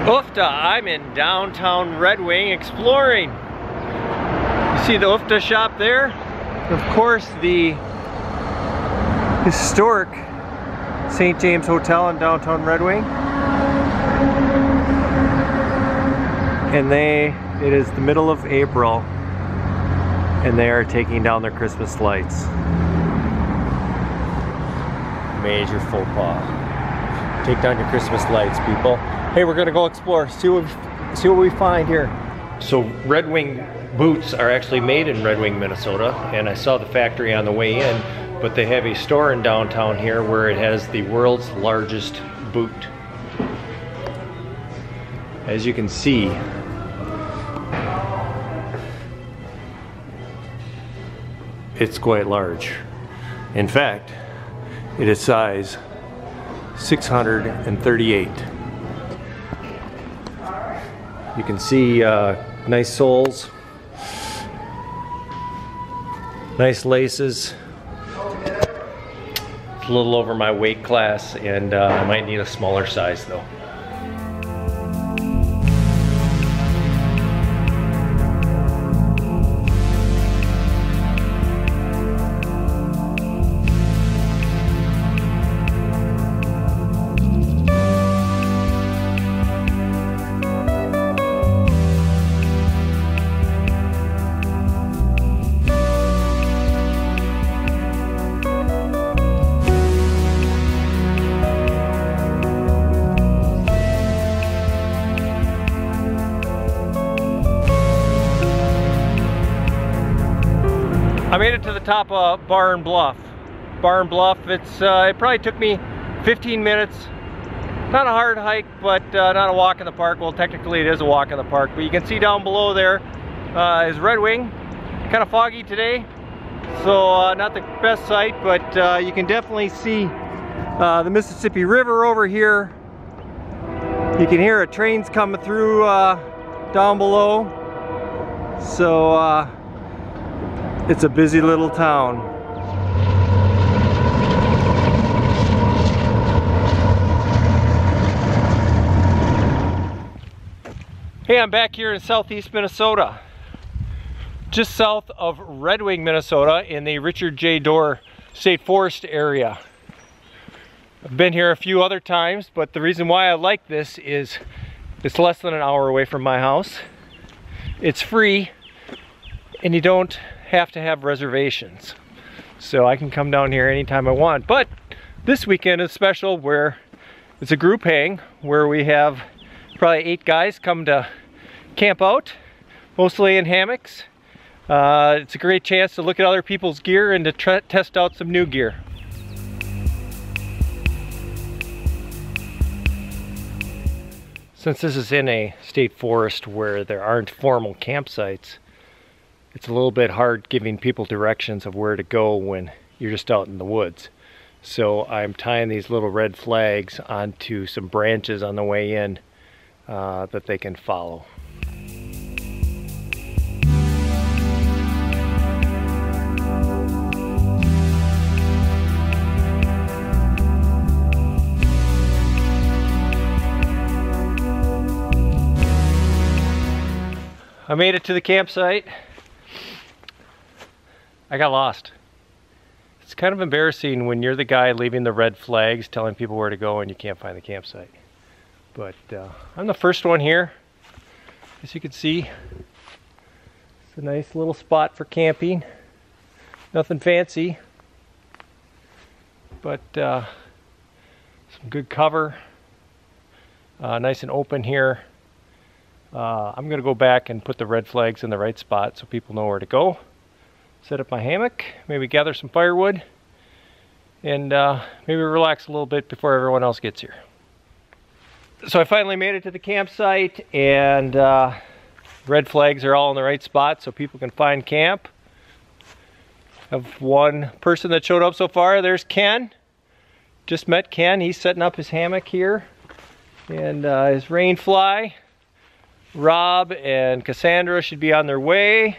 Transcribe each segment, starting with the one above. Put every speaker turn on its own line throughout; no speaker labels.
Oofta, I'm in downtown Red Wing exploring. You see the Oofta shop there? Of course, the historic St. James Hotel in downtown Red Wing. And it is the middle of April, and they are taking down their Christmas lights. Major faux pas. Take down your Christmas lights, people. Hey, we're gonna go explore, see what we find here. So Red Wing boots are actually made in Red Wing, Minnesota, and I saw the factory on the way in, but they have a store in downtown here where it has the world's largest boot. As you can see, it's quite large. In fact, it is size 638. You can see nice soles, nice laces. It's a little over my weight class, and I might need a smaller size though. I made it to the top of Barn Bluff. Barn Bluff, it probably took me 15 minutes. Not a hard hike, but not a walk in the park. Well, technically it is a walk in the park, but you can see down below there is Red Wing. Kind of foggy today, so not the best sight, but you can definitely see the Mississippi River over here. You can hear trains coming through down below. So it's a busy little town. Hey, I'm back here in southeast Minnesota, just south of Red Wing, Minnesota, in the Richard J. Dorer State Forest area. I've been here a few other times, but the reason why I like this is it's less than an hour away from my house. It's free, and you don't have to have reservations. So I can come down here anytime I want. But this weekend is special, where it's a group hang where we have probably 8 guys come to camp out, mostly in hammocks. It's a great chance to look at other people's gear and to test out some new gear. Since this is in a state forest where there aren't formal campsites, it's a little bit hard giving people directions of where to go when you're just out in the woods. So I'm tying these little red flags onto some branches on the way in that they can follow. I made it to the campsite. I got lost. It's kind of embarrassing when you're the guy leaving the red flags, telling people where to go, and you can't find the campsite. But I'm the first one here. As you can see, it's a nice little spot for camping. Nothing fancy, but some good cover. Nice and open here. I'm gonna go back and put the red flags in the right spot so people know where to go. Set up my hammock, maybe gather some firewood, and maybe relax a little bit before everyone else gets here. So I finally made it to the campsite, and red flags are all in the right spot so people can find camp. I have one person that showed up so far. There's Ken. Just met Ken. He's setting up his hammock here, and his rain fly. Rob and Cassandra should be on their way.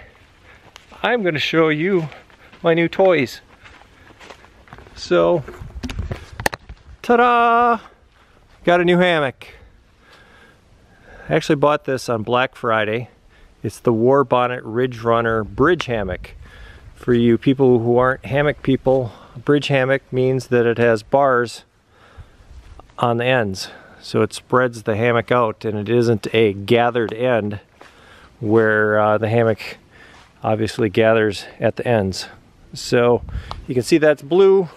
I'm going to show you my new toys. So, ta-da! Got a new hammock. I actually bought this on Black Friday. It's the Warbonnet Ridge Runner Bridge Hammock. For you people who aren't hammock people, a bridge hammock means that it has bars on the ends. So it spreads the hammock out, and it isn't a gathered end where the hammock obviously gathers at the ends. So you can see that's blue,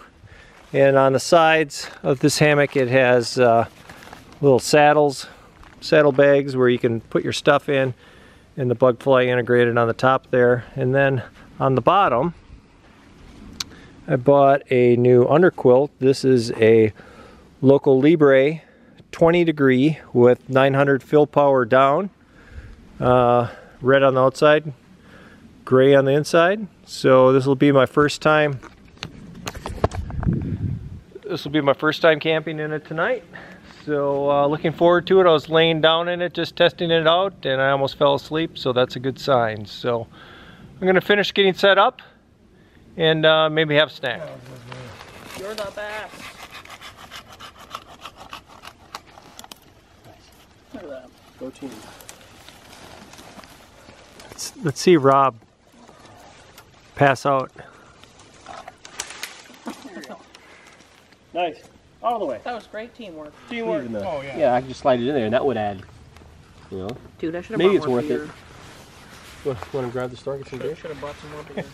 and on the sides of this hammock it has little saddle bags where you can put your stuff in, and the bug fly integrated on the top there. And then on the bottom I bought a new underquilt. This is a Loco Libre 20 degree with 900 fill power down, red on the outside, gray on the inside. So this will be my first time camping in it tonight. So looking forward to it. I was laying down in it just testing it out, and I almost fell asleep, so that's a good sign. So I'm gonna finish getting set up and maybe have a snack.
You're the best. Look at that. Go team.
Let's see Rob pass out.
Nice. All the way. That was great teamwork.
Teamwork.
Oh yeah.
Yeah, I can just slide it in there, and that would add. You know.
Dude, I should have.
Maybe
bought
it's
more
worth
beer.
it. Want to grab the store, get some beer?
Should have bought some more beer.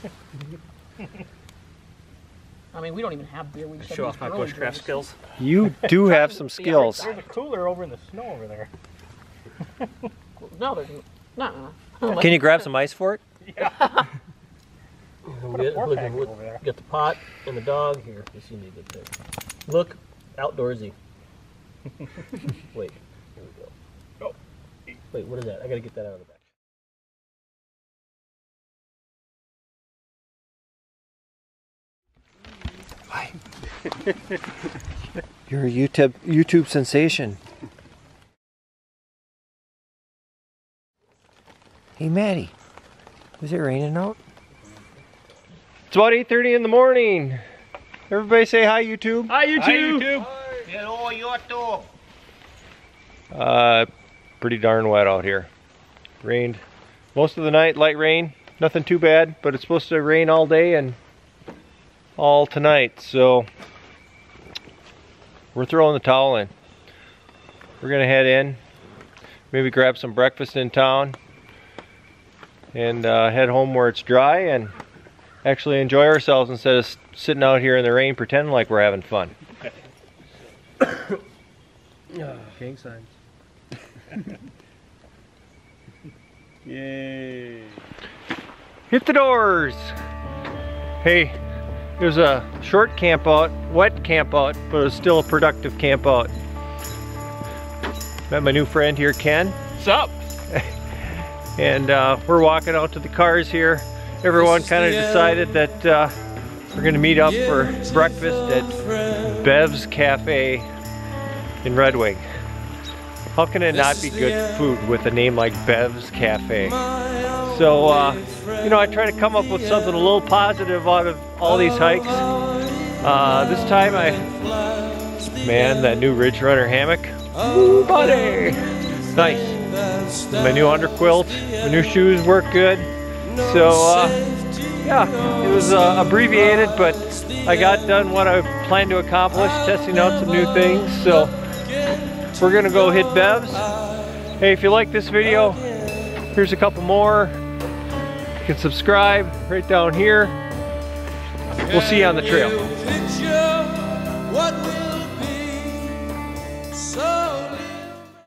I mean, we don't even have beer. We just
Show off my bushcraft skills.
You do have some skills.
There's a cooler over in the snow over there.
No, there's no.
Can you grab some ice for it?
Yeah.
We'll get the pot and the dog here. This is a good thing. Look, outdoorsy. Wait, here we go.
Oh.
Wait, what is that? I gotta get that out of the back.
You're a YouTube sensation. Hey Maddie, is it raining out? It's about 8:30 in the morning. Everybody say hi YouTube.
Hi YouTube.
Hello YouTube.
Pretty darn wet out here. Rained most of the night, light rain, nothing too bad, but it's supposed to rain all day and all tonight, so we're throwing the towel in. We're gonna head in, maybe grab some breakfast in town, and head home where it's dry and actually enjoy ourselves instead of sitting out here in the rain pretending like we're having fun.
Gang signs.
Yay.
Hit the doors! Hey, there's a short camp out, wet camp out, but it was still a productive camp out. Met my new friend here, Ken.
What's up?
And we're walking out to the cars here. Everyone kind of decided that we're gonna meet up for breakfast at Bev's Cafe in Red Wing. How can it not be good food with a name like Bev's Cafe? So, you know, I try to come up with something a little positive out of all these hikes. This time man, that new Ridge Runner hammock. Ooh, buddy! Nice. My new underquilt, my new shoes work good. So, yeah, it was abbreviated, but I got done what I planned to accomplish, testing out some new things. So, we're gonna go hit Bev's. Hey, if you like this video, here's a couple more. You can subscribe right down here. We'll see you on the trail.